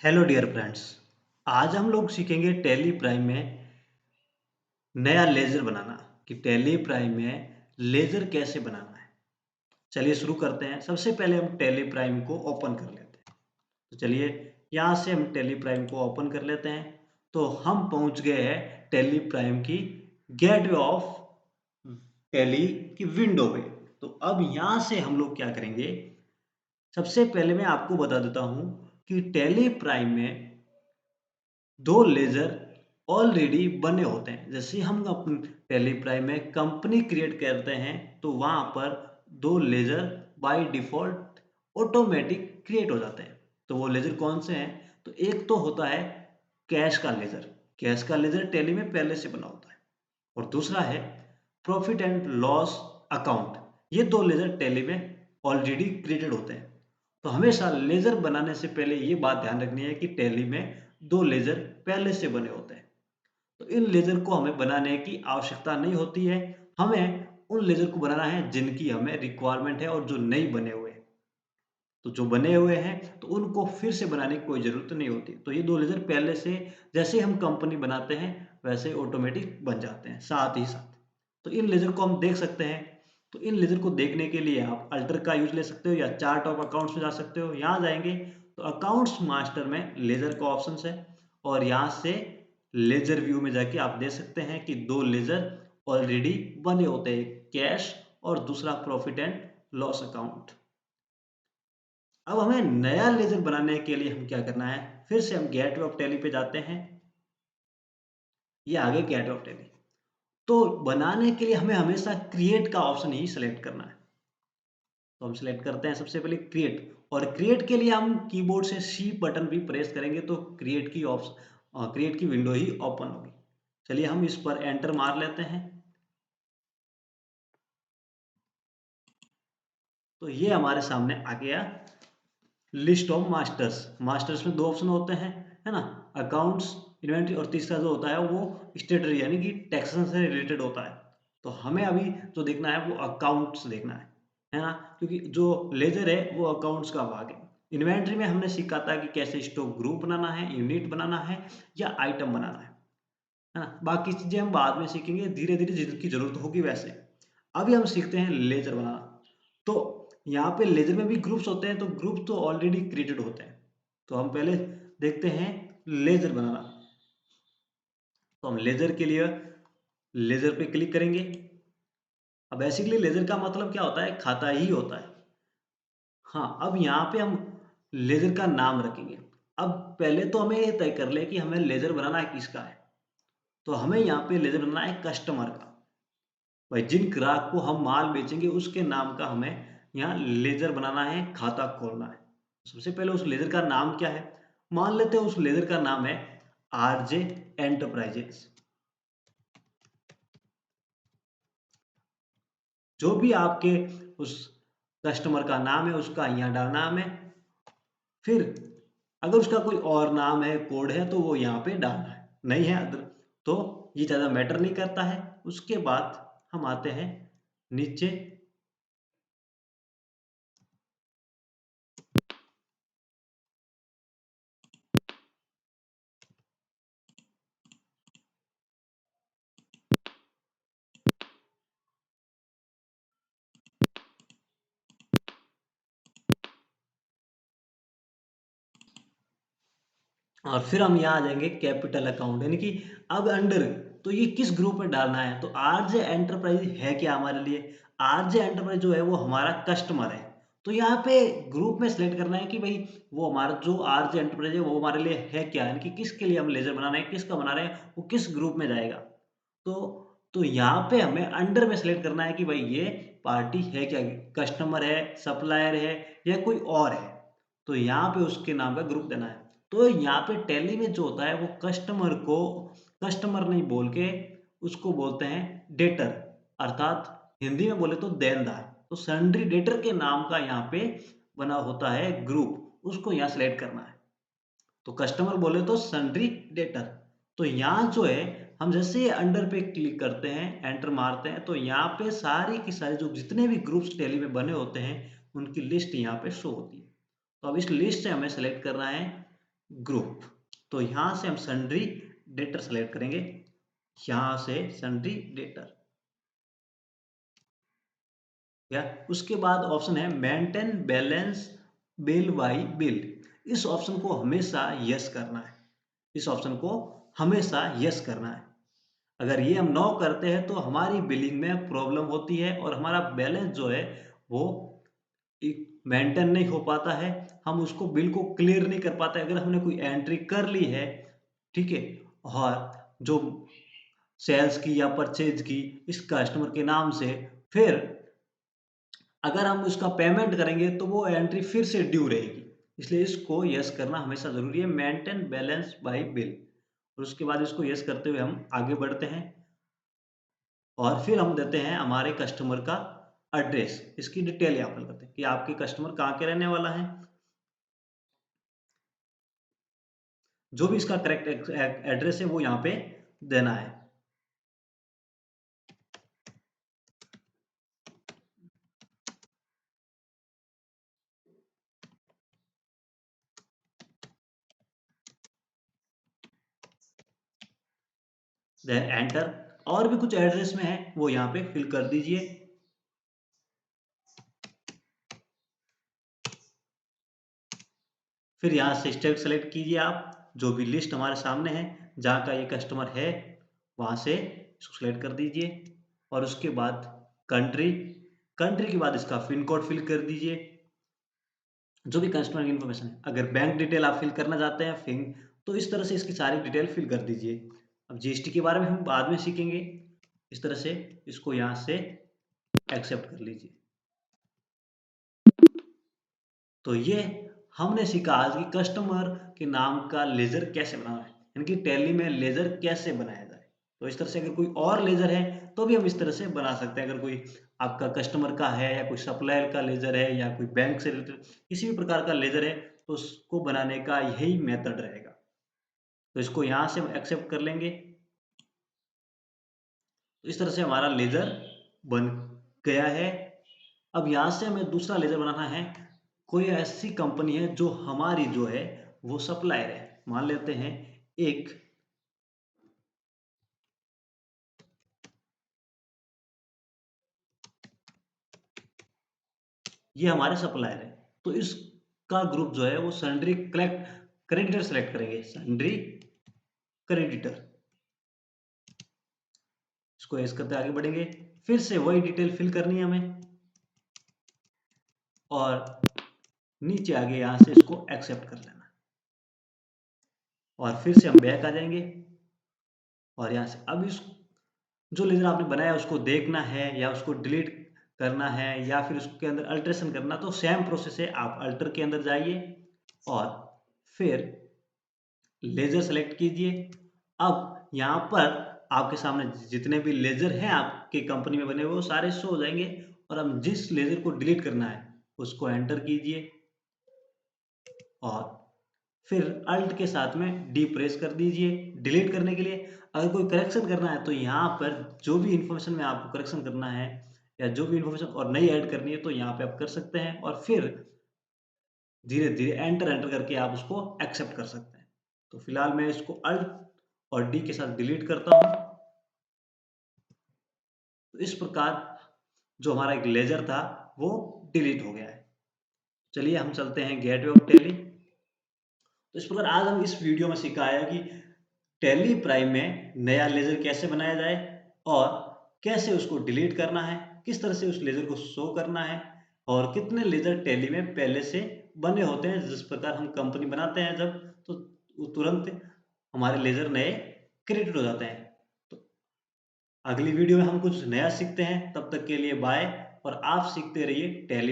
Hello dear friends. आज हम लोग सीखेंगे टैली प्राइम में नया लेजर बनाना कि टैली प्राइम में लेजर कैसे बनाना है। चलिए शुरू करते हैं। सबसे पहले हम टैली प्राइम को ओपन कर लेते हैं। तो चलिए यहाँ से हम टैली प्राइम को ओपन कर लेते हैं। तो हम पहुंच गए हैं टैली प्राइम की गेटवे ऑफ टैली की विंडो पे। तो अब यहाँ से हम लोग क्या करेंगे, सबसे पहले मैं आपको बता देता हूँ कि टैली प्राइम में दो लेजर ऑलरेडी बने होते हैं। जैसे हम अपने टैली प्राइम में कंपनी क्रिएट करते हैं तो वहां पर दो ledger by default automatic create हो जाते हैं। तो वो लेजर कौन से हैं? तो एक तो होता है कैश का लेजर। कैश का लेजर टैली में पहले से बना होता है। और दूसरा है प्रॉफिट एंड लॉस अकाउंट। ये दो लेजर टैली में ऑलरेडी क्रिएटेड होते हैं। तो हमेशा लेजर बनाने से पहले ये बात ध्यान रखनी है कि टैली में दो लेजर पहले से बने होते हैं। तो इन लेजर को हमें बनाने की आवश्यकता नहीं होती है। हमें उन लेजर को बनाना है जिनकी हमें रिक्वायरमेंट है और जो नहीं बने हुए हैं। तो जो बने हुए हैं तो उनको फिर से बनाने की कोई ज़रूरत नहीं होती। तो ये दो लेज़र पहले से जैसे हम कंपनी बनाते हैं वैसे ऑटोमेटिक बन जाते हैं साथ ही साथ। तो इन लेज़र को हम देख सकते हैं। तो इन लेज़र को देखने के लिए आप अल्टर का यूज़ ले सकते हो या चार्ट ऑफ अकाउंट्स में जा सकते हो। यहाँ जाएंगे तो अकाउंट्स मास्टर में लेज़र का ऑप्शन है और यहाँ से लेज़र व्यू में जाके आप देख सकते हैं कि दो लेज़र ऑलरेडी बने होते हैं, कैश और दूसरा प्रॉफिट एंड लॉस अकाउंट। अब हमें नया लेजर बनाने के लिए हम क्या करना है, फिर से हम गेटवे ऑफ टैली पे जाते हैं। ये आगे गेटवे ऑफ टैली। तो बनाने के लिए हमें हमेशा क्रिएट का ऑप्शन ही सिलेक्ट करना है। तो हम सिलेक्ट करते हैं सबसे पहले क्रिएट। और क्रिएट के लिए हम कीबोर्ड से सी बटन भी प्रेस करेंगे तो क्रिएट की विंडो ही ओपन होगी। चलिए हम इस पर एंटर मार लेते हैं। तो ये हमारे सामने आ गया लिस्ट ऑफ मास्टर्स। मास्टर्स में दो ऑप्शन होते हैं, है ना, अकाउंट्स, इन्वेंट्री, और तीसरा जो होता है वो स्टेटरी यानी कि टैक्सेशन से रिलेटेड होता है। तो हमें अभी जो देखना है वो अकाउंट्स देखना है ना, क्योंकि जो लेजर है वो अकाउंट्स का भाग है। इन्वेंट्री में हमने सीखा था कि कैसे स्टॉक ग्रुप बनाना है, यूनिट बनाना है या आइटम बनाना है ना। बाकी चीजें हम बाद में सीखेंगे धीरे धीरे जिनकी जरूरत होगी वैसे। अभी हम सीखते हैं लेजर बनाना। तो यहाँ पे लेजर में भी ग्रुप्स होते हैं, तो ग्रुप तो ऑलरेडी क्रिएटेड होते हैं। तो हम पहले देखते हैं लेजर बनाना। तो हम लेजर के लिए लेजर पे क्लिक करेंगे। अब बेसिकली लेजर का मतलब क्या होता है, खाता ही होता है। हाँ, अब यहाँ पे हम लेजर का नाम रखेंगे। अब पहले तो हमें ये तय कर ले कि हमें लेजर बनाना है किसका है। तो हमें यहाँ पे लेजर बनाना है कस्टमर का। भाई जिन ग्राहक को हम माल बेचेंगे उसके नाम का हमें यहाँ लेजर बनाना है, खाता खोलना है। सबसे पहले उस लेजर का नाम क्या है, मान लेते हैं उस लेजर का नाम है आरजे एंटरप्राइजेस। जो भी आपके उस कस्टमर का नाम है उसका यहाँ डालना हमें। फिर अगर उसका कोई और नाम है, कोड है, तो वो यहाँ पे डालना है। नहीं है अदर तो ये ज़्यादा मैटर नहीं करता है। उसके बाद हम आते हैं नीचे। और फिर हम यहाँ आ जाएंगे कैपिटल अकाउंट, यानी कि अब अंडर तो ये किस ग्रुप में डालना है। तो आरजे एंटरप्राइज है क्या हमारे लिए, आरजे एंटरप्राइज जो है वो हमारा कस्टमर है। तो यहाँ पे ग्रुप में सिलेक्ट करना है कि भाई वो हमारा जो आरजे एंटरप्राइज है वो हमारे लिए है क्या, यानी कि किसके लिए हम लेजर बना रहे हैं, किसका बना रहे हैं, वो किस ग्रुप में जाएगा। तो यहाँ पे हमें अंडर में सिलेक्ट करना है कि भाई ये पार्टी है क्या, कस्टमर है, सप्लायर है या कोई और है। तो यहाँ पे उसके नाम का ग्रुप देना है। तो यहाँ पे टैली में जो होता है वो कस्टमर को कस्टमर नहीं बोल के उसको बोलते हैं डेटर, अर्थात हिंदी में बोले तो देनदार। तो सन्ड्री डेटर के नाम का यहाँ पे बना होता है ग्रुप, उसको यहाँ सेलेक्ट करना है। तो कस्टमर बोले तो सन्ड्री डेटर। तो यहाँ जो है हम जैसे ही अंडर पे क्लिक करते हैं, एंटर मारते हैं, तो यहाँ पे सारी की सारी जो जितने भी ग्रुप्स टैली में बने होते हैं उनकी लिस्ट यहाँ पे शो होती है। तो अब इस लिस्ट से हमें सेलेक्ट करना है ग्रुप। तो यहां से हम सन्ड्री डेटर सेलेक्ट करेंगे, यहां से सन्ड्री डेटर। या उसके बाद ऑप्शन है maintain balance bill by bill. इस ऑप्शन को हमेशा यस करना है, इस ऑप्शन को हमेशा यस करना है। अगर ये हम नो करते हैं तो हमारी बिलिंग में प्रॉब्लम होती है और हमारा बैलेंस जो है वो मेंटेन नहीं हो पाता है, हम उसको बिल को क्लियर नहीं कर पाते। अगर हमने कोई एंट्री कर ली है, ठीक है, और जो सेल्स की या परचेज की इस कस्टमर के नाम से, फिर अगर हम उसका पेमेंट करेंगे तो वो एंट्री फिर से ड्यू रहेगी। इसलिए इसको यस करना हमेशा ज़रूरी है, मेंटेन बैलेंस बाय बिल। और उसके बाद इसको यस करते हुए हम आगे बढ़ते हैं और फिर हम देते हैं हमारे कस्टमर का एड्रेस, इसकी डिटेल यहाँ पर करते हैं कि आपके कस्टमर कहाँ के रहने वाला है। जो भी इसका करेक्ट एड्रेस है वो यहाँ पे देना है। Then enter. और भी कुछ एड्रेस में है वो यहाँ पे फिल कर दीजिए। फिर यहाँ से स्टेट सेलेक्ट कीजिए, आप जो भी लिस्ट हमारे सामने है जहाँ का ये कस्टमर है वहाँ से इसको सेलेक्ट कर दीजिए। और उसके बाद कंट्री, कंट्री के बाद इसका पिन कोड फिल कर दीजिए, जो भी कस्टमर की इन्फॉर्मेशन है। अगर बैंक डिटेल आप फिल करना चाहते हैं फिंग, तो इस तरह से इसकी सारी डिटेल फिल कर दीजिए। अब जीएसटी के बारे में हम बाद में सीखेंगे। इस तरह से इसको यहाँ से एक्सेप्ट कर लीजिए। तो ये हमने सीखा आज की कस्टमर के नाम का लेजर कैसे बनाना है, यानी कि टैली में लेजर कैसे बनाया जाए। तो इस तरह से अगर कोई और लेजर है तो भी हम इस तरह से बना सकते हैं। अगर कोई आपका कस्टमर का है या कोई सप्लायर का लेजर है या कोई बैंक से रिलेटेड किसी भी प्रकार का लेजर है तो उसको बनाने का यही मेथड रहेगा। तो इसको यहाँ से हम एक्सेप्ट कर लेंगे। तो इस तरह से हमारा लेजर बन गया है। अब यहाँ से हमें दूसरा लेजर बनाना है। कोई ऐसी कंपनी है जो हमारी जो है वो सप्लायर है, मान लेते हैं एक ये हमारे सप्लायर है। तो इसका ग्रुप जो है वो सन्ड्री कलेक्ट क्रेडिटर सेलेक्ट करेंगे, सन्ड्री क्रेडिटर। इसको ऐसे करते आगे बढ़ेंगे। फिर से वही डिटेल फिल करनी है हमें और नीचे आगे यहाँ से इसको एक्सेप्ट कर लेना और फिर से हम बैक आ जाएंगे और यहाँ से अब इस जो लेजर आपने बनाया उसको देखना है या उसको डिलीट करना है या फिर उसके अंदर अल्ट्रेशन करना, तो सेम प्रोसेस है। आप अल्टर के अंदर जाइए और फिर लेजर सेलेक्ट कीजिए। अब यहाँ पर आपके सामने जितने भी लेजर हैं आपके कंपनी में बने हुए वो सारे शो हो जाएंगे और हम जिस लेजर को डिलीट करना है उसको एंटर कीजिए और फिर अल्ट के साथ में डी प्रेस कर दीजिए डिलीट करने के लिए। अगर कोई करेक्शन करना है तो यहाँ पर जो भी इंफॉर्मेशन में आपको करेक्शन करना है या जो भी इंफॉर्मेशन और नई ऐड करनी है तो यहाँ पे आप कर सकते हैं और फिर धीरे धीरे एंटर एंटर करके आप उसको एक्सेप्ट कर सकते हैं। तो फिलहाल मैं इसको अल्ट और डी के साथ डिलीट करता हूँ। तो इस प्रकार जो हमारा एक लेजर था वो डिलीट हो गया है। चलिए हम चलते हैं गेटवे ऑफ टैली। तो इस प्रकार आज हम इस वीडियो में सीखा है कि टैली प्राइम में नया लेजर कैसे बनाया जाए और कैसे उसको डिलीट करना है, किस तरह से उस लेजर को शो करना है और कितने लेजर टैली में पहले से बने होते हैं। जिस प्रकार हम कंपनी बनाते हैं जब तो तुरंत हमारे लेजर नए क्रिएटेड हो जाते हैं। तो अगली वीडियो में हम कुछ नया सीखते हैं, तब तक के लिए बाय और आप सीखते रहिए टैली।